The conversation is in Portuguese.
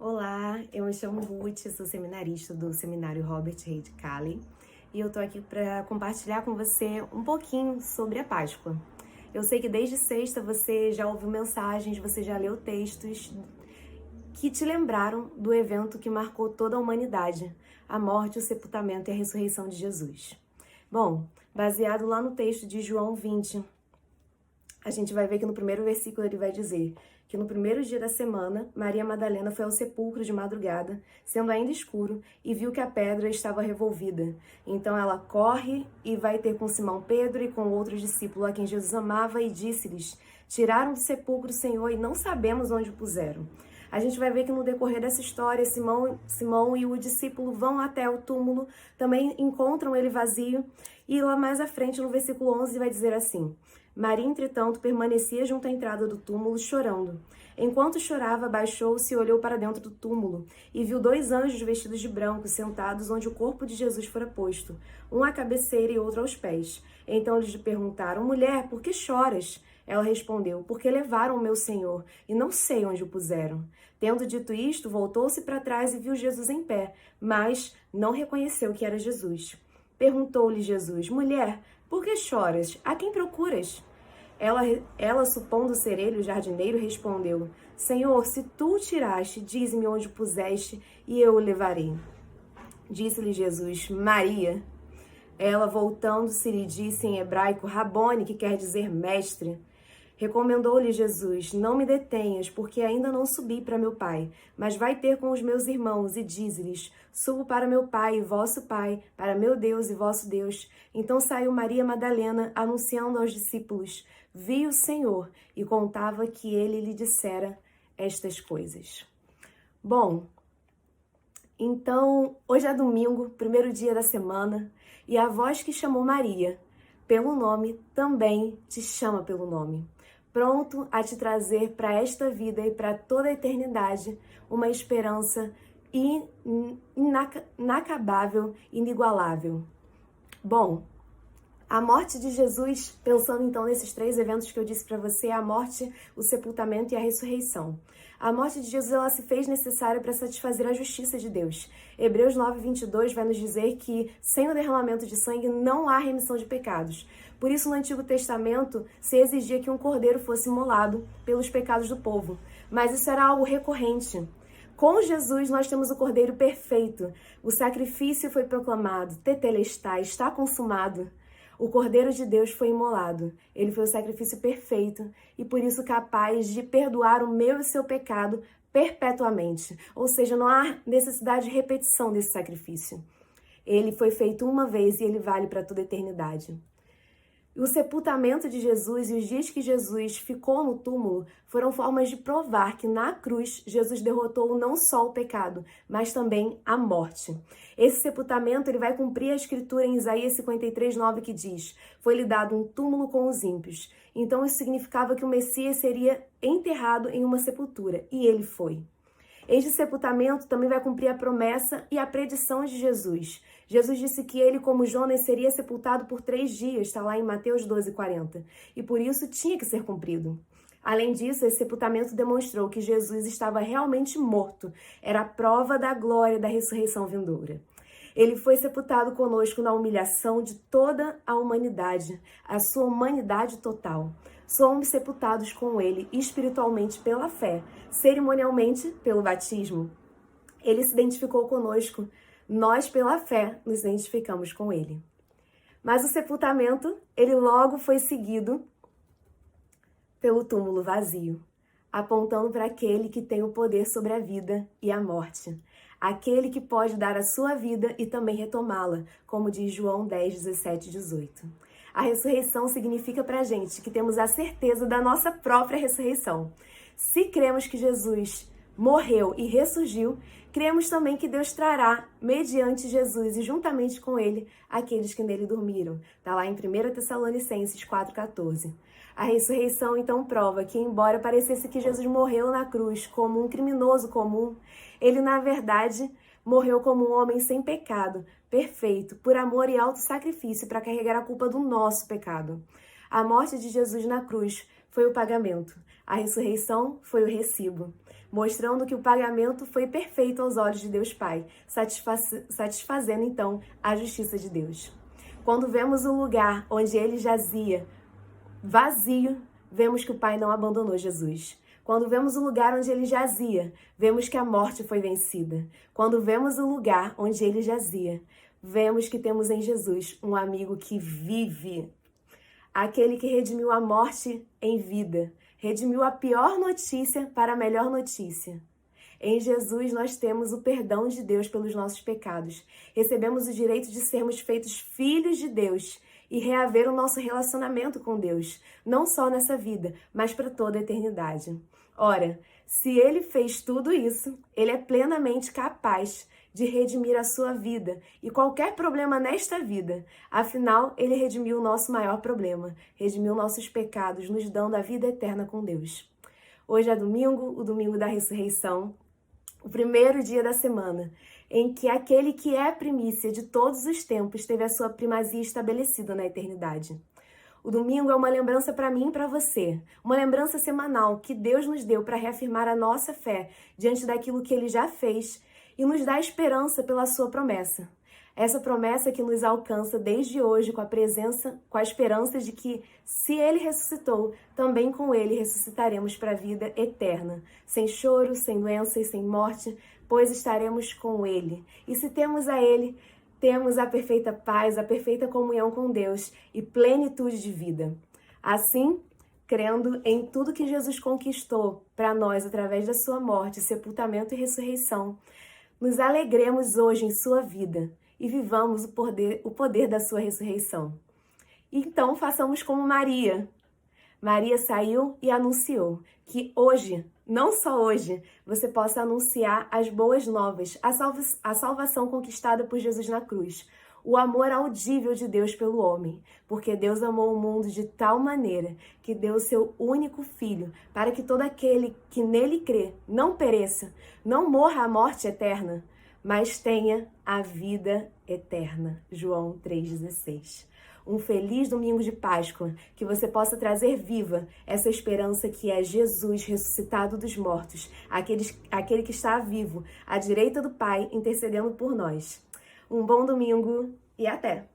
Olá, eu me chamo Ruth, sou seminarista do Seminário Robert Reid Calley e eu tô aqui para compartilhar com você um pouquinho sobre a Páscoa. Eu sei que desde sexta você já ouviu mensagens, você já leu textos que te lembraram do evento que marcou toda a humanidade, a morte, o sepultamento e a ressurreição de Jesus. Bom, baseado lá no texto de João 20, a gente vai ver que no primeiro versículo ele vai dizer que no primeiro dia da semana, Maria Madalena foi ao sepulcro de madrugada, sendo ainda escuro, e viu que a pedra estava revolvida. Então ela corre e vai ter com Simão Pedro e com outros discípulos a quem Jesus amava e disse-lhes: tiraram do sepulcro o Senhor e não sabemos onde o puseram. A gente vai ver que no decorrer dessa história, Simão e o discípulo vão até o túmulo, também encontram ele vazio, e lá mais à frente, no versículo 11, vai dizer assim: Maria, entretanto, permanecia junto à entrada do túmulo, chorando. Enquanto chorava, abaixou-se e olhou para dentro do túmulo, e viu 2 anjos vestidos de branco, sentados onde o corpo de Jesus fora posto, um à cabeceira e outro aos pés. Então eles lhe perguntaram: mulher, por que choras? Ela respondeu: porque levaram o meu Senhor, e não sei onde o puseram. Tendo dito isto, voltou-se para trás e viu Jesus em pé, mas não reconheceu que era Jesus. Perguntou-lhe Jesus: mulher, por que choras? A quem procuras? Ela, supondo ser ele o jardineiro, respondeu: Senhor, se tu o tiraste, dize-me onde o puseste, e eu o levarei. Disse-lhe Jesus: Maria. Ela, voltando-se, lhe disse em hebraico: Rabone, que quer dizer mestre. Recomendou-lhe Jesus: não me detenhas, porque ainda não subi para meu Pai, mas vai ter com os meus irmãos e dize-lhes: subo para meu Pai e vosso Pai, para meu Deus e vosso Deus. Então saiu Maria Madalena, anunciando aos discípulos: vi o Senhor, e contava que ele lhe dissera estas coisas. Bom, então hoje é domingo, primeiro dia da semana, e a voz que chamou Maria pelo nome também te chama pelo nome, pronto a te trazer para esta vida e para toda a eternidade uma esperança inacabável, inigualável. Bom, a morte de Jesus, pensando então nesses 3 eventos que eu disse para você, a morte, o sepultamento e a ressurreição. A morte de Jesus, ela se fez necessária para satisfazer a justiça de Deus. Hebreus 9:22 vai nos dizer que sem o derramamento de sangue não há remissão de pecados. Por isso, no Antigo Testamento, se exigia que um cordeiro fosse imolado pelos pecados do povo. Mas isso era algo recorrente. Com Jesus, nós temos o Cordeiro perfeito. O sacrifício foi proclamado, tetelestai, está consumado. O Cordeiro de Deus foi imolado. Ele foi o sacrifício perfeito e por isso capaz de perdoar o meu e o seu pecado perpetuamente. Ou seja, não há necessidade de repetição desse sacrifício. Ele foi feito uma vez e ele vale para toda a eternidade. O sepultamento de Jesus e os dias que Jesus ficou no túmulo foram formas de provar que na cruz Jesus derrotou não só o pecado, mas também a morte. Esse sepultamento ele vai cumprir a escritura em Isaías 53:9 que diz: foi-lhe dado um túmulo com os ímpios. Então isso significava que o Messias seria enterrado em uma sepultura, e ele foi. Este sepultamento também vai cumprir a promessa e a predição de Jesus. Jesus disse que ele, como Jonas, seria sepultado por 3 dias, está lá em Mateus 12:40. E por isso tinha que ser cumprido. Além disso, esse sepultamento demonstrou que Jesus estava realmente morto. Era a prova da glória da ressurreição vindoura. Ele foi sepultado conosco na humilhação de toda a humanidade, a sua humanidade total. Somos sepultados com ele espiritualmente pela fé, cerimonialmente pelo batismo. Ele se identificou conosco, nós pela fé nos identificamos com ele. Mas o sepultamento, ele logo foi seguido pelo túmulo vazio, apontando para aquele que tem o poder sobre a vida e a morte. Aquele que pode dar a sua vida e também retomá-la, como diz João 10:17-18. A ressurreição significa para a gente que temos a certeza da nossa própria ressurreição. Se cremos que Jesus morreu e ressurgiu, cremos também que Deus trará, mediante Jesus e juntamente com ele, aqueles que nele dormiram. Está lá em 1 Tessalonicenses 4:14. A ressurreição, então, prova que, embora parecesse que Jesus morreu na cruz como um criminoso comum, ele, na verdade, morreu como um homem sem pecado, perfeito, por amor e auto-sacrifício para carregar a culpa do nosso pecado. A morte de Jesus na cruz foi o pagamento. A ressurreição foi o recibo. mostrando que o pagamento foi perfeito aos olhos de Deus Pai, satisfazendo então a justiça de Deus. Quando vemos o lugar onde ele jazia vazio, vemos que o Pai não abandonou Jesus. Quando vemos o lugar onde ele jazia, vemos que a morte foi vencida. Quando vemos o lugar onde ele jazia, vemos que temos em Jesus um amigo que vive. Aquele que redimiu a morte em vida, redimiu a pior notícia para a melhor notícia. Em Jesus nós temos o perdão de Deus pelos nossos pecados. Recebemos o direito de sermos feitos filhos de Deus e reaver o nosso relacionamento com Deus, não só nessa vida, mas para toda a eternidade. Ora, se ele fez tudo isso, ele é plenamente capaz de redimir a sua vida e qualquer problema nesta vida. Afinal, ele redimiu o nosso maior problema, redimiu nossos pecados, nos dando a vida eterna com Deus. Hoje é domingo, o domingo da ressurreição, o primeiro dia da semana, em que aquele que é a primícia de todos os tempos teve a sua primazia estabelecida na eternidade. O domingo é uma lembrança para mim e para você, uma lembrança semanal que Deus nos deu para reafirmar a nossa fé diante daquilo que Ele já fez e nos dá esperança pela sua promessa. Essa promessa que nos alcança desde hoje com a esperança de que, se Ele ressuscitou, também com Ele ressuscitaremos para a vida eterna, sem choro, sem doença e sem morte, pois estaremos com Ele. E se temos a Ele, temos a perfeita paz, a perfeita comunhão com Deus e plenitude de vida. Assim, crendo em tudo que Jesus conquistou para nós através da sua morte, sepultamento e ressurreição, nos alegremos hoje em sua vida e vivamos o poder da sua ressurreição. Então, façamos como Maria. Maria saiu e anunciou que hoje, não só hoje, você possa anunciar as boas novas, a salvação conquistada por Jesus na cruz, o amor audível de Deus pelo homem, porque Deus amou o mundo de tal maneira que deu o seu único Filho, para que todo aquele que nele crê não pereça, não morra a morte eterna, mas tenha a vida eterna. João 3,16. Um feliz domingo de Páscoa, que você possa trazer viva essa esperança que é Jesus ressuscitado dos mortos, aquele que está vivo, à direita do Pai, intercedendo por nós. Um bom domingo e até!